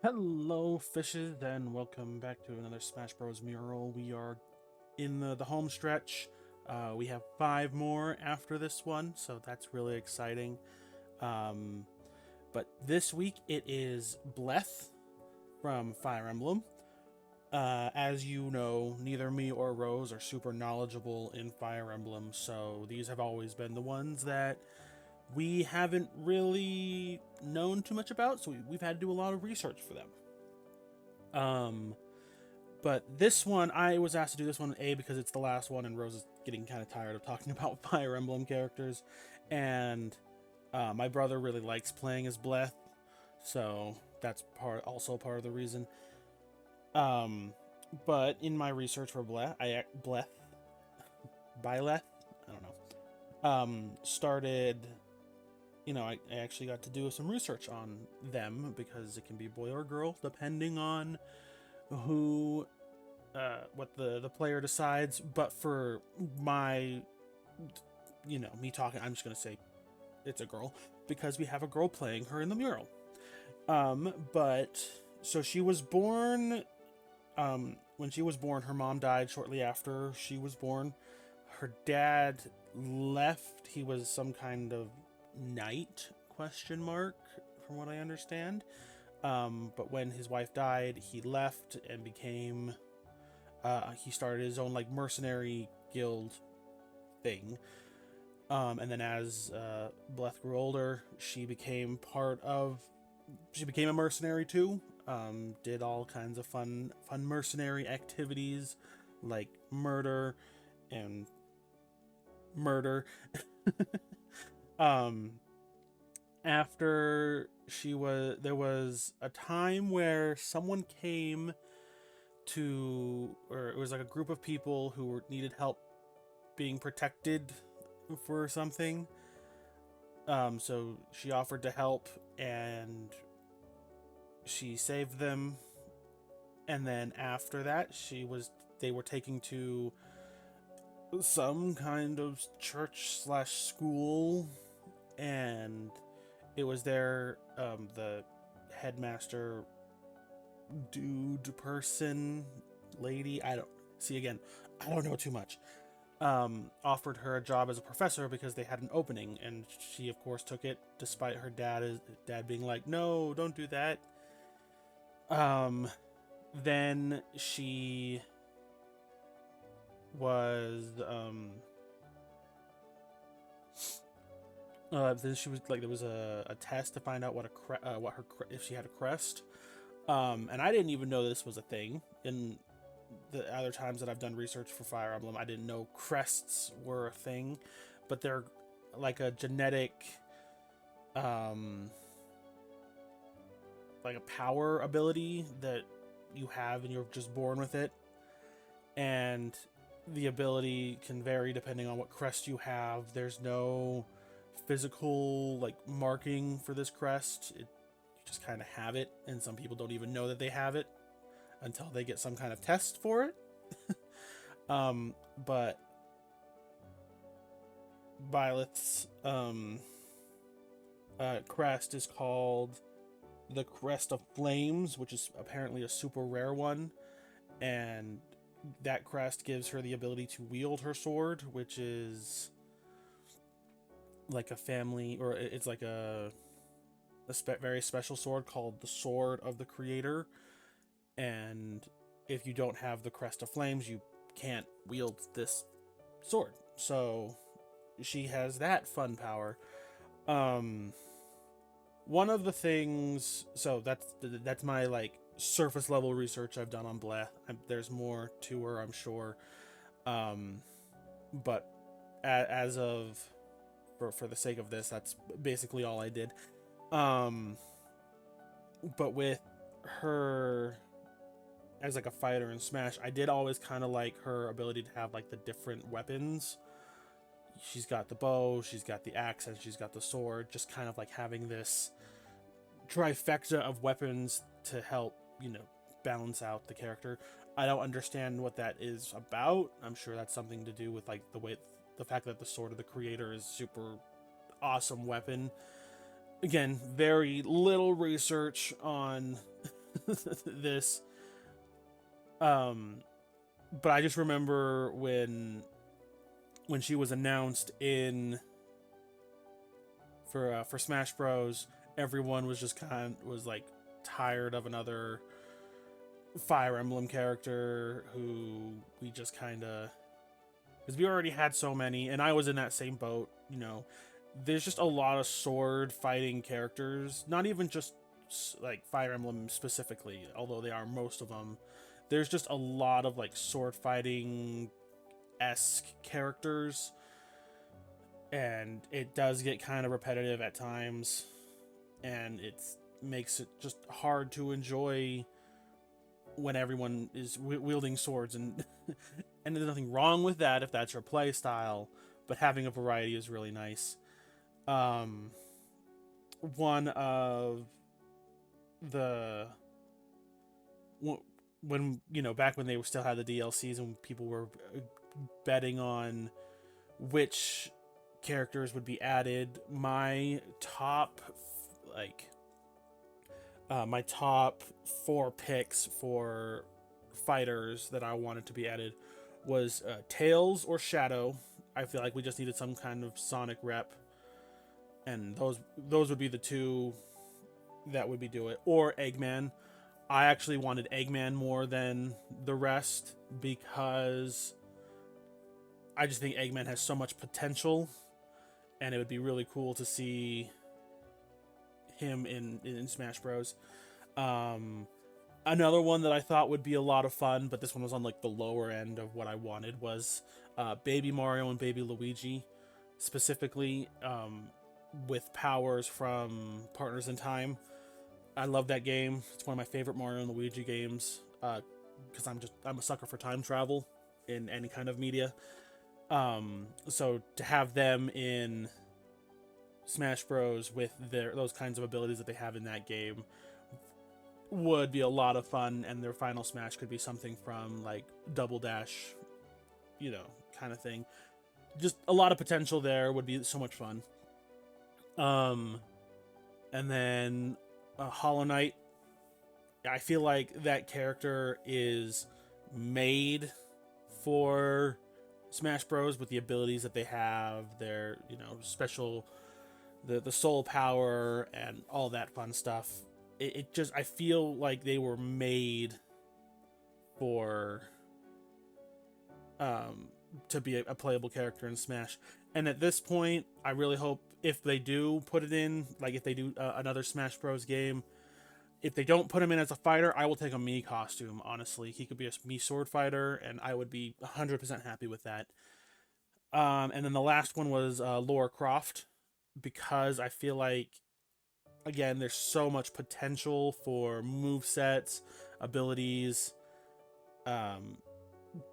Hello, fishes, and welcome back to another Smash Bros. Mural. We are in the home stretch. We have 5 more after this one, so that's really exciting. Um, but this week it is Byleth from Fire Emblem. As you know, neither me or Rose are super knowledgeable in Fire Emblem, so these have always been the ones that we haven't really known too much about, so we've had to do a lot of research for them. Um, But this one, I was asked to do this one, A, because it's the last one, and Rose is getting kind of tired of talking about Fire Emblem characters. And my brother really likes playing as Bleth, so that's also part of the reason. Um, but in my research for Byleth, I don't know, started, I actually got to do some research on them because it can be boy or girl, depending on who what the player decides. But for my, me talking, I'm just gonna say it's a girl because we have a girl playing her in the mural. But so she was born. When she was born, her mom died shortly after she was born. Her dad left. He was some kind of knight, question mark, from what I understand. But when his wife died, he left and became he started his own like mercenary guild thing. And then as Bleth grew older, she became a mercenary too. Did all kinds of fun mercenary activities like murder and murder. um, After there was a time where someone came or it was like a group of people who needed help being protected for something. So she offered to help, and she saved them. And then after that, they were taken to some kind of church slash school, and it was there. The headmaster dude person lady, I don't see again, I don't know too much, offered her a job as a professor because they had an opening, and she of course took it despite her dad being like, no, don't do that. Then she was then she was like, there was a test to find out if she had a crest. And I didn't even know this was a thing. In the other times that I've done research for Fire Emblem, I didn't know crests were a thing, but they're like a genetic, um, like a power ability that you have and you're just born with it. And the ability can vary depending on what crest you have. There's no physical like marking for this crest. You just kind of have it, and some people don't even know that they have it until they get some kind of test for it. But Byleth's crest is called the Crest of Flames, which is apparently a super rare one, and that crest gives her the ability to wield her sword, which is like a family, or it's like a very special sword called the Sword of the Creator. And if you don't have the Crest of Flames, you can't wield this sword. So she has that fun power. One of the things, so that's my like surface level research I've done on Bleth. There's more to her, I'm sure. But as of for the sake of this, that's basically all I did. But with her as like a fighter in Smash, I did always kind of like her ability to have like the different weapons. She's got the bow, she's got the axe, and she's got the sword. Just kind of like having this trifecta of weapons to help, balance out the character. I don't understand what that is about. I'm sure that's something to do with like the fact that the Sword of the Creator is super awesome weapon. Again, very little research on this. But I just remember when she was announced in for Smash Bros, everyone was just was like tired of another Fire Emblem character who we just kind of, because we already had so many, and I was in that same boat. You know, there's just a lot of sword fighting characters, not even just like Fire Emblem specifically, although they are most of them. There's just a lot of like sword fighting esque characters, and it does get kind of repetitive at times, and it makes it just hard to enjoy when everyone is wielding swords, and and there's nothing wrong with that if that's your play style, but having a variety is really nice. One of the when, you know, back when they still had the DLCs and people were betting on which characters would be added, my top my top 4 picks for fighters that I wanted to be added was Tails or Shadow. I feel like we just needed some kind of Sonic rep, and those would be the 2 that would be do it, or Eggman. I actually wanted Eggman more than the rest because I just think Eggman has so much potential, and it would be really cool to see him in Smash Bros. Another one that I thought would be a lot of fun, but this one was on like the lower end of what I wanted, was Baby Mario and Baby Luigi, specifically with powers from Partners in Time. I love that game. It's one of my favorite Mario and Luigi games because I'm a sucker for time travel in any kind of media. So to have them in Smash Bros with those kinds of abilities that they have in that game would be a lot of fun, and their final smash could be something from like Double Dash, you know, kind of thing. Just a lot of potential there. Would be so much fun. And then Hollow Knight. I feel like that character is made for Smash Bros with the abilities that they have, their, you know, special, the soul power and all that fun stuff. It just, I feel like they were made for to be a playable character in Smash. And at this point, I really hope if they do put it in, like if they do another Smash Bros game, if they don't put him in as a fighter, I will take a Mii costume, honestly. He could be a Mii sword fighter, and I would be 100% happy with that. And then the last one was Lara Croft, because I feel like, again, there's so much potential for movesets, abilities,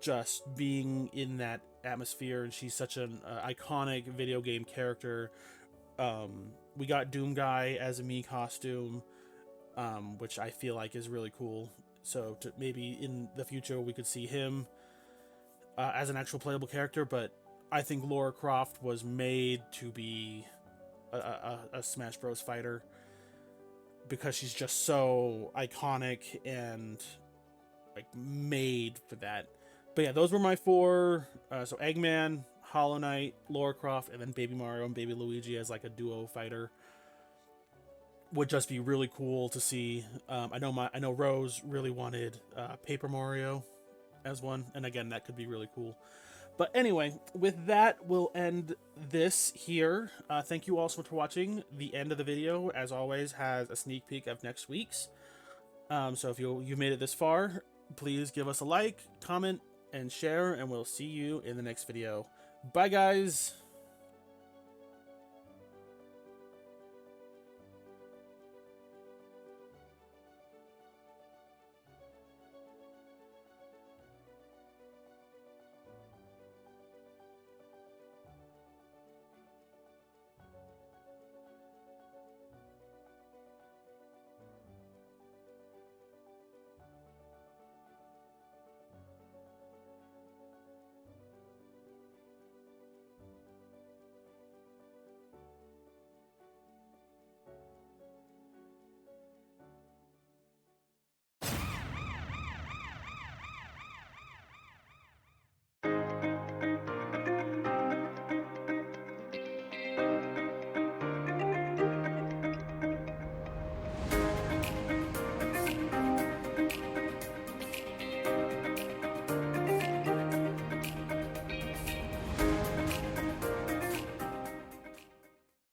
just being in that atmosphere, and she's such an iconic video game character. We got Doom Guy as a Mii costume, which I feel like is really cool. So maybe in the future we could see him as an actual playable character, but I think Lara Croft was made to be a Smash Bros fighter because she's just so iconic and like made for that. But yeah, those were my 4. So Eggman, Hollow Knight, Lara Croft, and then Baby Mario and Baby Luigi as like a duo fighter would just be really cool to see. I know Rose really wanted Paper Mario as one, and again, that could be really cool. But anyway, with that, we'll end this here. Thank you all so much for watching. The end of the video, as always, has a sneak peek of next week's. So if you've made it this far, please give us a like, comment, and share, and we'll see you in the next video. Bye, guys!